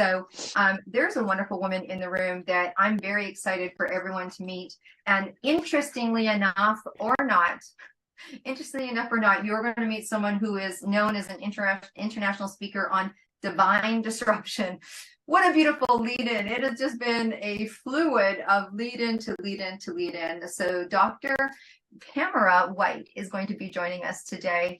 So there's a wonderful woman in the room that I'm very excited for everyone to meet. And interestingly enough or not, you're going to meet someone who is known as an international speaker on divine disruption. What a beautiful lead in. It has just been a fluid of lead in to lead in to lead in. So Dr. Tamara White is going to be joining us today.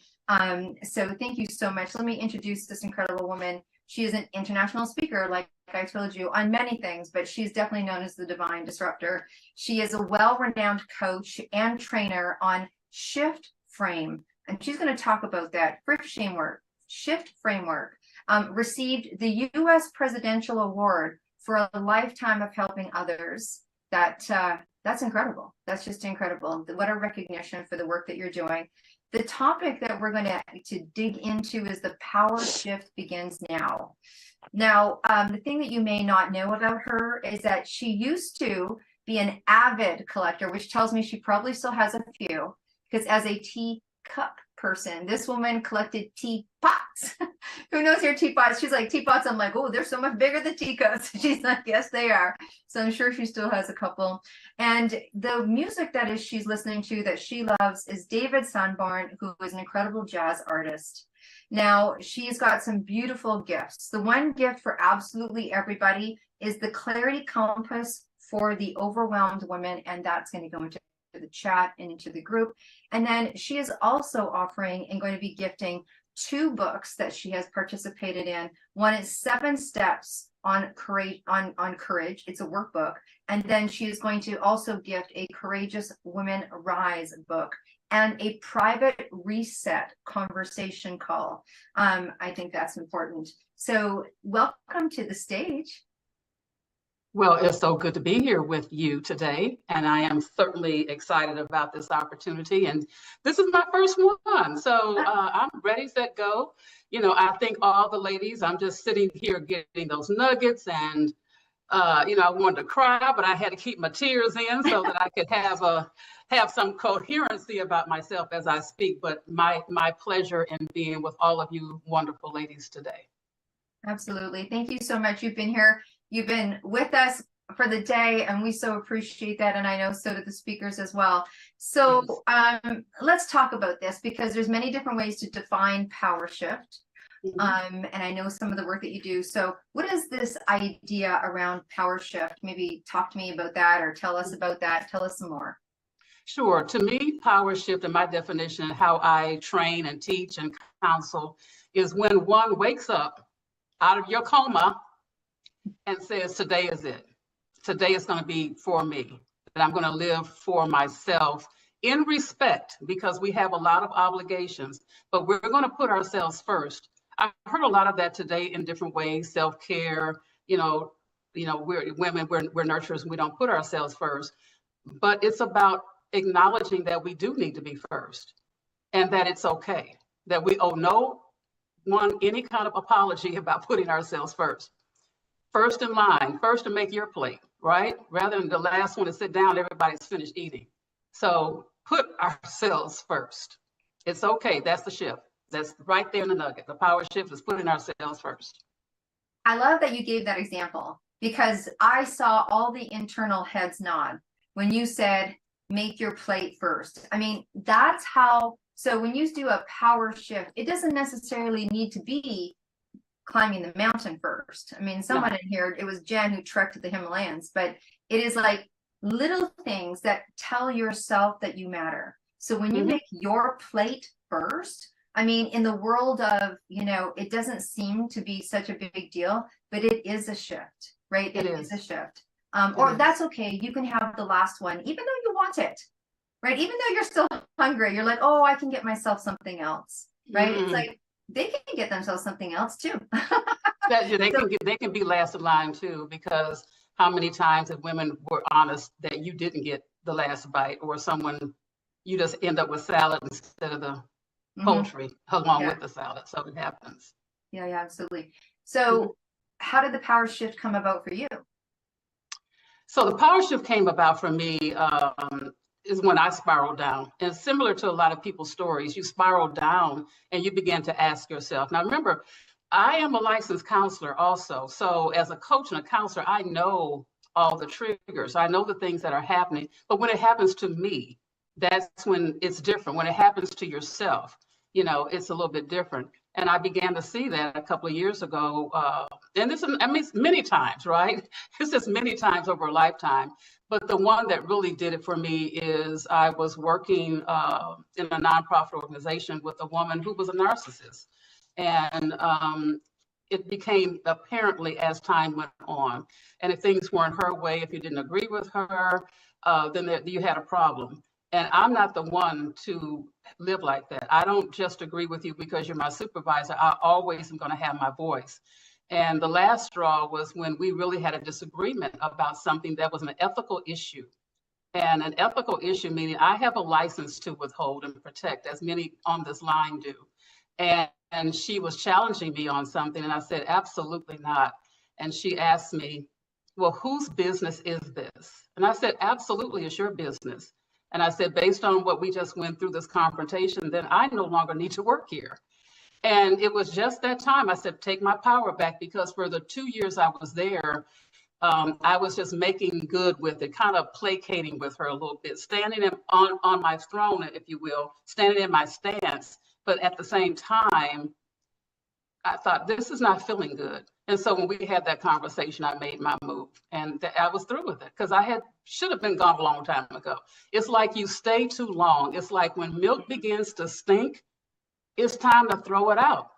So thank you so much. Let me introduce this incredible woman. She is an international speaker, like I told you, on many things, but she's definitely known as the divine disruptor. She is a well-renowned coach and trainer on shift frame, and she's going to talk about that shift framework. Received the U.S. Presidential Award for a lifetime of helping others. That's incredible. That's just incredible. What a recognition for the work that you're doing. The topic that we're going to dig into is the power shift begins now. Now, the thing that you may not know about her is that she used to be an avid collector, which tells me she probably still has a few, because as a teacup person, this woman collected teapots. Who knows your teapots? She's like, teapots. I'm like, oh, they're so much bigger than teacups. She's like, yes, they are. So I'm sure she still has a couple. And the music that she's listening to that she loves is David Sanborn, who is an incredible jazz artist. Now, she's got some beautiful gifts. The one gift for absolutely everybody is the Clarity Compass for the overwhelmed women, and that's going to go into the chat and into the group. And then she is also offering and going to be gifting 2 books that she has participated in. One is 7 Steps on Courage. It's a workbook. And then she is going to also gift a Courageous Women Rise book and a private reset conversation call. I think that's important. So welcome to the stage. Well, it's so good to be here with you today, and I am certainly excited about this opportunity. And this is my first one, so I'm ready, set, go. You know, I think all the ladies, I'm just sitting here getting those nuggets, and you know, I wanted to cry, but I had to keep my tears in so that I could have some coherency about myself as I speak. But my pleasure in being with all of you wonderful ladies today. Absolutely, thank you so much. You've been here. You've been with us for the day, and we so appreciate that. And I know so do the speakers as well. So let's talk about this, because there's many different ways to define power shift. And I know some of the work that you do. So what is this idea around power shift? Maybe talk to me about that, or tell us about that. Tell us some more. Sure. To me, power shift, in my definition, how I train and teach and counsel, is when one wakes up out of your coma and says, today is it. Today is going to be for me. And I'm going to live for myself in respect, because we have a lot of obligations, but we're going to put ourselves first. I've heard a lot of that today in different ways. Self-care, we're women, we're nurturers, we don't put ourselves first. But it's about acknowledging that we do need to be first, and that it's okay, that we owe no one any kind of apology about putting ourselves first. First in line, first to make your plate, right? Rather than the last one to sit down, everybody's finished eating. So put ourselves first. It's okay. That's the shift. That's right there in the nugget. The power shift is putting ourselves first. I love that you gave that example, because I saw all the internal heads nod when you said, make your plate first. I mean, that's how, so when you do a power shift, it doesn't necessarily need to be climbing the mountain first. I mean, someone in here, it was Jen who trekked to the Himalayas, but it is like little things that tell yourself that you matter. So when you make your plate first, I mean, in the world of, it doesn't seem to be such a big deal, but it is a shift, right? It is a shift. Or that's okay. You can have the last one, even though you want it, right? Even though you're still hungry, you're like, oh, I can get myself something else, right? It's like, they can get themselves something else too. They can be last in line too, because how many times have women were honest that you didn't get the last bite, or someone, you just end up with salad instead of the poultry along with the salad. So it happens. Yeah, absolutely. So how did the power shift come about for you? So the power shift came about for me is when I spiraled down. And similar to a lot of people's stories, you spiral down and you begin to ask yourself. Now, remember, I am a licensed counselor also. So as a coach and a counselor, I know all the triggers. I know the things that are happening. But when it happens to me, that's when it's different. When it happens to yourself, it's a little bit different. And I began to see that a couple of years ago. And this, I mean, it's many times, right? It's just many times over a lifetime. But the one that really did it for me is I was working in a nonprofit organization with a woman who was a narcissist. And it became apparently as time went on. And if things weren't her way, if you didn't agree with her, then you had a problem. And I'm not the one to live like that. I don't just agree with you because you're my supervisor. I always am going to have my voice. And the last straw was when we really had a disagreement about something that was an ethical issue. And an ethical issue meaning I have a license to withhold and protect, as many on this line do. And she was challenging me on something, and I said, absolutely not. And she asked me, well, whose business is this? And I said, absolutely, it's your business. And I said, based on what we just went through this confrontation, then I no longer need to work here. And it was just that time I said, take my power back, because for the 2 years I was there, I was just making good with it, kind of placating with her a little bit, standing on my throne, if you will, standing in my stance. But at the same time, I thought, this is not feeling good. And so when we had that conversation, I made my move, and I was through with it, because should have been gone a long time ago. It's like you stay too long. It's like when milk begins to stink, it's time to throw it out.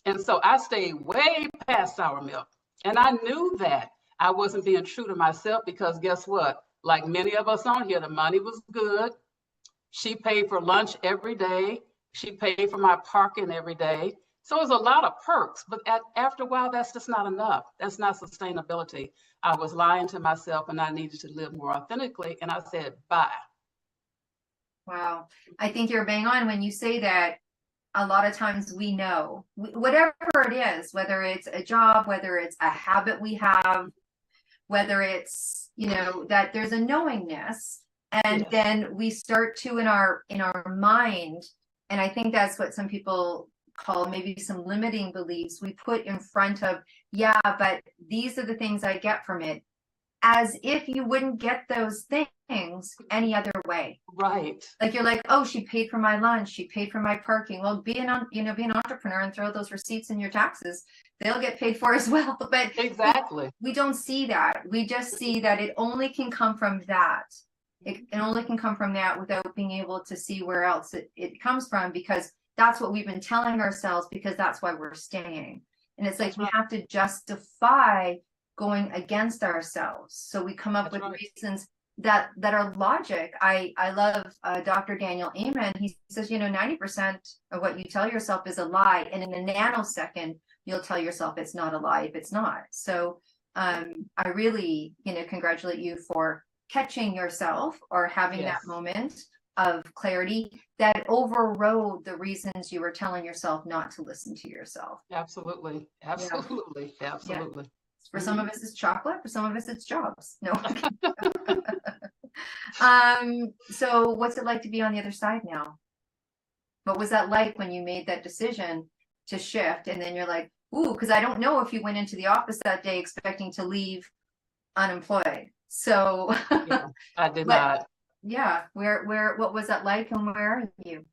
And so I stayed way past sour milk. And I knew that I wasn't being true to myself, because guess what? Like many of us on here, the money was good. She paid for lunch every day. She paid for my parking every day. So it was a lot of perks, but after a while, that's just not enough. That's not sustainability. I was lying to myself, and I needed to live more authentically. And I said, bye. Wow. I think you're bang on when you say that. A lot of times we know, whatever it is, whether it's a job, whether it's a habit we have, whether it's, that there's a knowingness, and Yes. then we start to in our mind. And I think that's what some people call maybe some limiting beliefs we put in front of, yeah, but these are the things I get from it, as if you wouldn't get those things any other way. Right. Like you're like, oh, she paid for my lunch, she paid for my parking. Well, be an entrepreneur and throw those receipts in your taxes. They'll get paid for as well. But exactly, we don't see that. We just see that it only can come from that. It only can come from that without being able to see where else it comes from, because that's what we've been telling ourselves, because that's why we're staying. And it's like we have to justify going against ourselves. So we come up with reasons that are logic. I love Dr. Daniel Amen. He says, 90% of what you tell yourself is a lie. And in a nanosecond, you'll tell yourself it's not a lie if it's not. So I really, congratulate you for catching yourself, or having that moment of clarity that overrode the reasons you were telling yourself not to listen to yourself. Absolutely. Absolutely. Yeah. Absolutely. Yeah. For some of us it's chocolate, for some of us it's jobs. No. So what's it like to be on the other side now? What was that like when you made that decision to shift? And then you're like, ooh, because I don't know if you went into the office that day expecting to leave unemployed. So yeah, I did not. Yeah. What was that like, and where are you?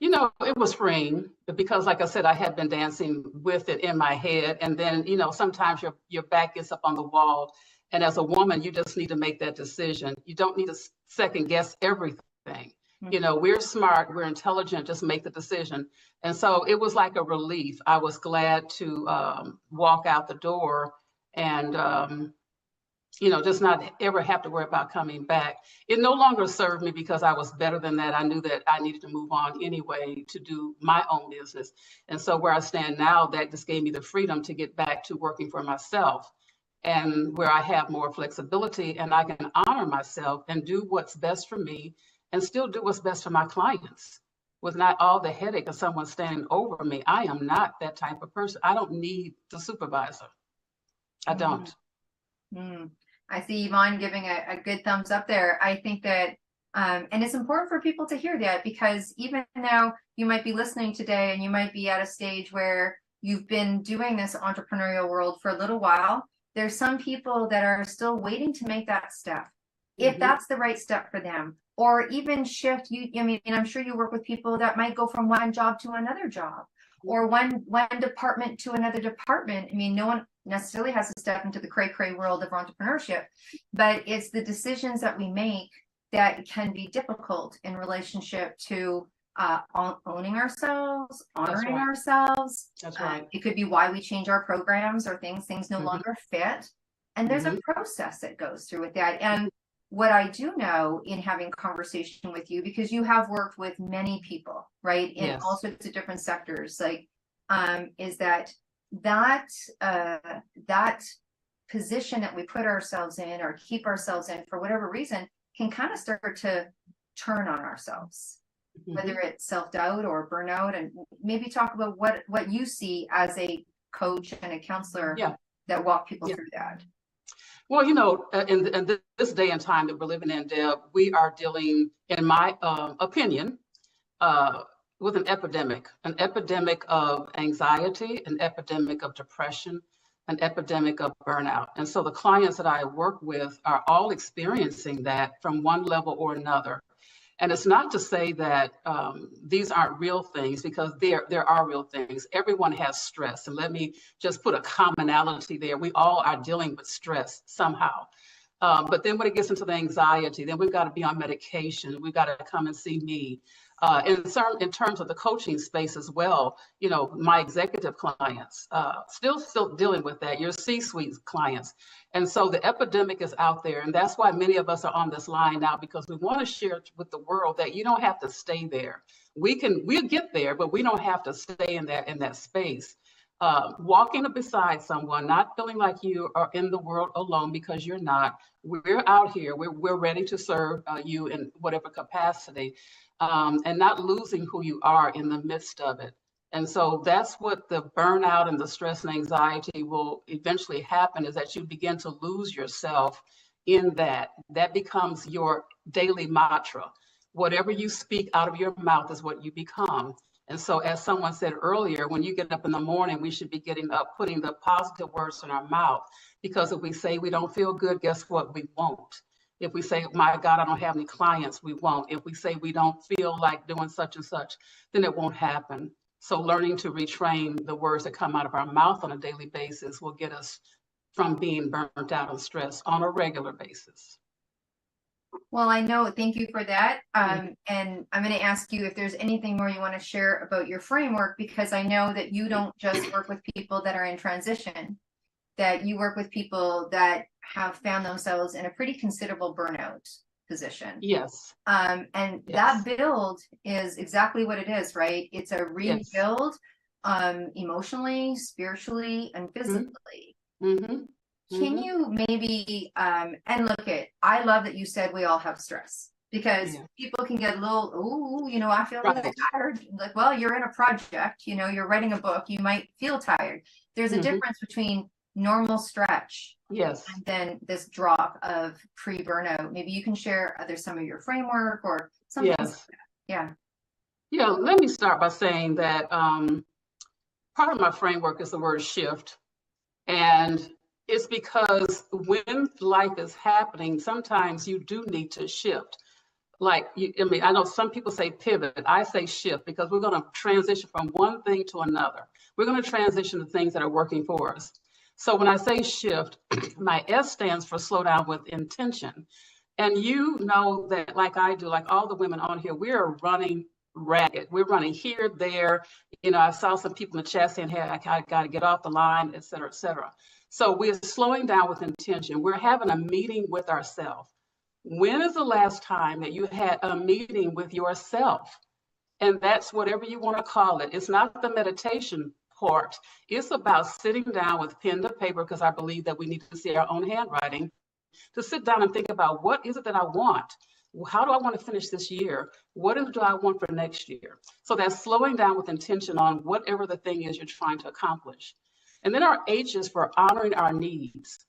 It was freeing, because like I said, I had been dancing with it in my head. And then, sometimes your back gets up on the wall. And as a woman, you just need to make that decision. You don't need to second guess everything. Mm-hmm. We're smart, we're intelligent, just make the decision. And so it was like a relief. I was glad to walk out the door and, just not ever have to worry about coming back. It no longer served me, because I was better than that. I knew that I needed to move on anyway to do my own business. And so where I stand now, that just gave me the freedom to get back to working for myself, and where I have more flexibility, and I can honor myself and do what's best for me, and still do what's best for my clients, with not all the headache of someone standing over me. I am not that type of person. I don't need the supervisor. I don't. Mm-hmm. I see Yvonne giving a good thumbs up there. I think that, and it's important for people to hear that, because even though you might be listening today and you might be at a stage where you've been doing this entrepreneurial world for a little while. There's some people that are still waiting to make that step, if that's the right step for them, or even shift. I mean, I'm sure you work with people that might go from one job to another job, or one department to another department. I mean, no one necessarily has to step into the cray world of entrepreneurship, but it's the decisions that we make that can be difficult in relationship to owning ourselves, honoring ourselves. That's right. It could be why we change our programs or things no longer fit. And there's a process that goes through with that. And what I do know in having conversation with you, because you have worked with many people, right, in all sorts of different sectors, like, is that position that we put ourselves in or keep ourselves in for whatever reason can kind of start to turn on ourselves, whether it's self-doubt or burnout. And maybe talk about what you see as a coach and a counselor that walk people through that. Well, you know, in this day and time that we're living in, Deb, we are dealing, in my opinion, with an epidemic of anxiety, an epidemic of depression, an epidemic of burnout. And so the clients that I work with are all experiencing that from one level or another. And it's not to say that these aren't real things, because there are real things. Everyone has stress. And let me just put a commonality there. We all are dealing with stress somehow. But then when it gets into the anxiety, then we've got to be on medication. We've got to come and see me. In terms of the coaching space as well, you know, my executive clients, still dealing with that, your C-suite clients. And so the epidemic is out there. And that's why many of us are on this line now, because we want to share with the world that you don't have to stay there. We'll get there, but we don't have to stay in that space. Walking beside someone, not feeling like you are in the world alone, because you're not. We're out here. We're ready to serve you in whatever capacity, and not losing who you are in the midst of it. And so that's what the burnout and the stress and anxiety will eventually happen, is that you begin to lose yourself in that. That becomes your daily mantra. Whatever you speak out of your mouth is what you become. And so, as someone said earlier, when you get up in the morning, we should be getting up, putting the positive words in our mouth. Because if we say we don't feel good, guess what? We won't. If we say, my God, I don't have any clients, we won't. If we say we don't feel like doing such and such, then it won't happen. So learning to retrain the words that come out of our mouth on a daily basis will get us from being burnt out and stressed on a regular basis. Well, I know. Thank you for that. And I'm going to ask you if there's anything more you want to share about your framework, because I know that you don't just work with people that are in transition, that you work with people that have found themselves in a pretty considerable burnout position. Yes. And that build is exactly what it is, right? It's a rebuild, emotionally, spiritually, and physically. Can you maybe, and look I love that you said we all have stress, because people can get a little, ooh, you know, I feel really tired. Like, well, you're in a project, you know, you're writing a book, you might feel tired. There's a difference between normal stretch and then this drop of pre-burnout. Maybe you can share some of your framework or something like that. Yeah, let me start by saying that part of my framework is the word shift. And it's because when life is happening, sometimes you do need to shift. Like, I know some people say pivot. I say shift, because we're going to transition from one thing to another. We're going to transition to things that are working for us. So when I say shift, my S stands for slow down with intention. And you know that, like I do, like all the women on here, we are running ragged. We're running here, there. You know, I saw some people in the chat saying, hey, I got to get off the line, et cetera, et cetera. So we're slowing down with intention. We're having a meeting with ourselves. When is the last time that you had a meeting with yourself? And that's whatever you want to call it. It's not the meditation part. It's about sitting down with pen to paper, because I believe that we need to see our own handwriting, to sit down and think about, what is it that I want? How do I want to finish this year? What do I want for next year? So that's slowing down with intention on whatever the thing is you're trying to accomplish. And then our H is for honoring our needs.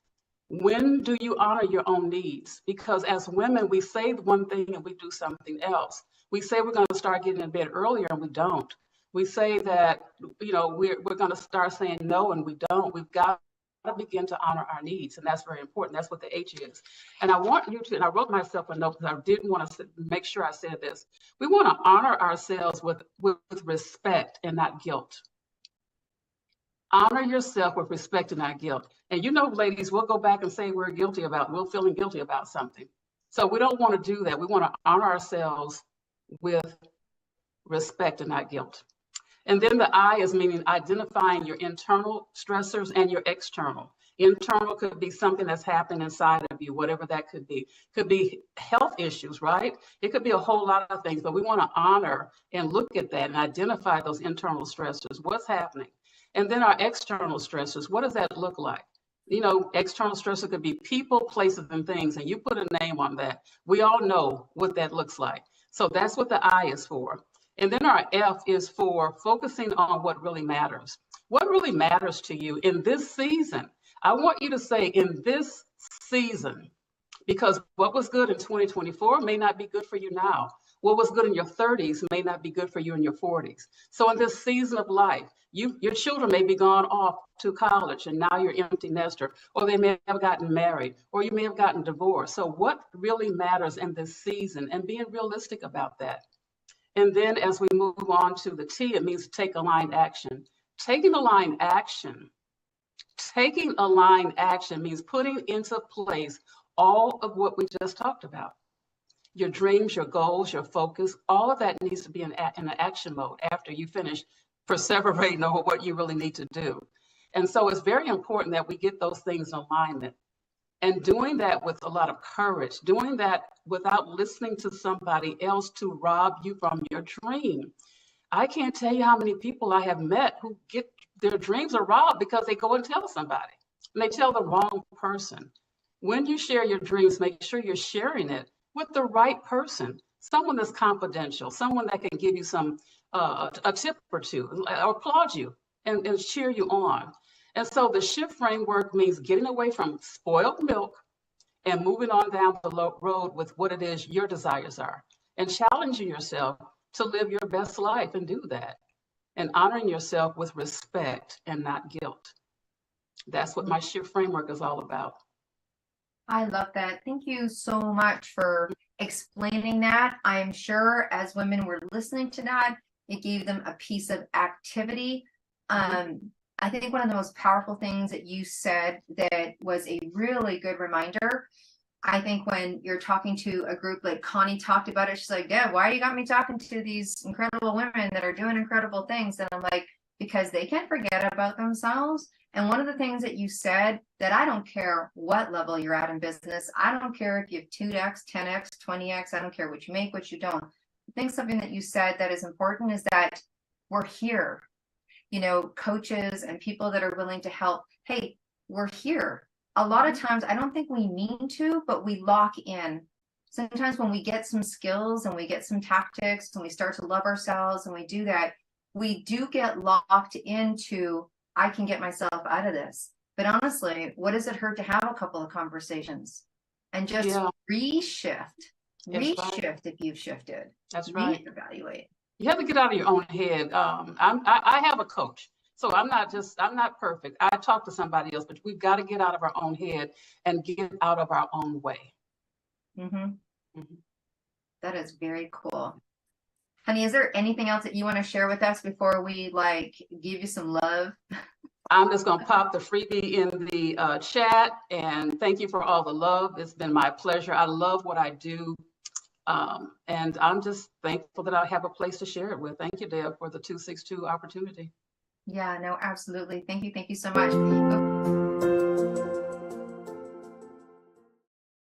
When do you honor your own needs? Because as women, we say one thing and we do something else. We say we're going to start getting in bed earlier and we don't. We say that, we're going to start saying no, and we don't. We've got to begin to honor our needs, and that's very important. That's what the H is. And I want you to, and I wrote myself a note because I didn't want to make sure I said this. We want to honor ourselves with respect and not guilt. Honor yourself with respect and not guilt. And ladies, we'll go back and say we're feeling guilty about something. So we don't want to do that. We want to honor ourselves with respect and not guilt. And then the I is meaning identifying your internal stressors and your external. Internal could be something that's happening inside of you, whatever that could be. Could be health issues, right? It could be a whole lot of things, but we want to honor and look at that and identify those internal stressors. What's happening? And then our external stressors, what does that look like? External stressor could be people, places, and things, and you put a name on that. We all know what that looks like. So that's what the I is for. And then our F is for focusing on what really matters. What really matters to you in this season? I want you to say in this season, because what was good in 2024 may not be good for you now. What was good in your 30s may not be good for you in your 40s. So in this season of life, your children may be gone off to college and now you're empty nester, or they may have gotten married, or you may have gotten divorced. So what really matters in this season, and being realistic about that. And then as we move on to the T, it means take aligned action. Taking aligned action means putting into place all of what we just talked about. Your dreams, your goals, your focus, all of that needs to be in an action mode after you finish perseverating over what you really need to do. And so it's very important that we get those things in alignment. And doing that with a lot of courage, doing that without listening to somebody else to rob you from your dream. I can't tell you how many people I have met who get their dreams are robbed because they go and tell somebody, and they tell the wrong person. When you share your dreams, make sure you're sharing it with the right person, someone that's confidential, someone that can give you some a tip or two, or applaud you and cheer you on. And so the shift framework means getting away from spoiled milk and moving on down the road with what it is your desires are, and challenging yourself to live your best life and do that, and honoring yourself with respect and not guilt. That's what my shift framework is all about. I love that. Thank you so much for explaining that. I'm sure as women were listening to that, it gave them a piece of activity. I think one of the most powerful things that you said that was a really good reminder, I think when you're talking to a group like Connie talked about it, she's like, Deb, why you got me talking to these incredible women that are doing incredible things? And I'm like, because they can't forget about themselves. And one of the things that you said, that I don't care what level you're at in business, I don't care if you have 2x, 10x, 20x, I don't care what you make, what you don't. I think something that you said that is important is that we're here. Coaches and people that are willing to help. Hey, we're here. A lot of times, I don't think we mean to, but we lock in. Sometimes when we get some skills and we get some tactics and we start to love ourselves and we do that, we do get locked into, I can get myself out of this. But honestly, what does it hurt to have a couple of conversations and just reshift if you've shifted. That's right. Reevaluate. You have to get out of your own head. I have a coach, so I'm not perfect. I talk to somebody else, but we've got to get out of our own head and get out of our own way. That is very cool. Honey, is there anything else that you want to share with us before we give you some love? I'm just going to pop the freebie in the chat, and thank you for all the love. It's been my pleasure. I love what I do. And I'm just thankful that I have a place to share it with. Thank you, Deb, for the 262 opportunity. Yeah, no, absolutely. Thank you. Thank you so much.